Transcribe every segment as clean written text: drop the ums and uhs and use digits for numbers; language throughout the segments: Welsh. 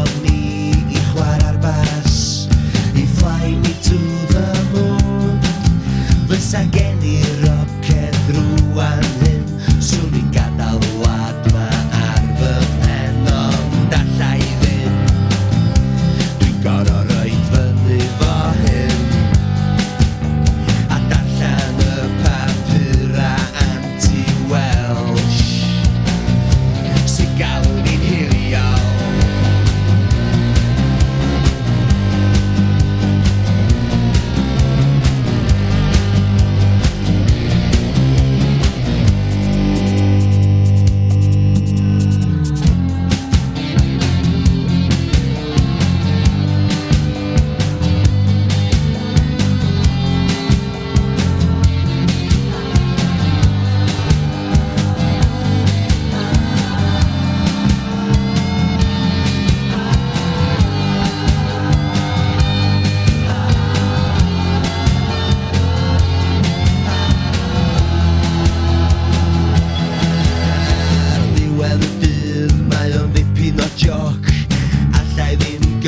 Gofynnodd ni I chwarae'r bas I fly me to the moon Fysa gen I roced rwan hyn Swn i'n gadael wlad ma ar fy mhen Ond allai ddim Dwi'n gor'o roid fyny fo hyn A darllen y papura anti-Welsh Sy'n galw ni'n hiliol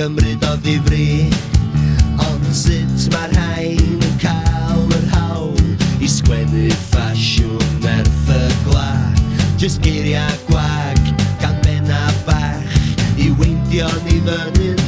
Gymryd o ddifri Ond sut mae rhain yn cael yr hawl I sgwennu ffasiwn erthygla Jyst geiriau gwag gan benna bach I weindio ni fyny'n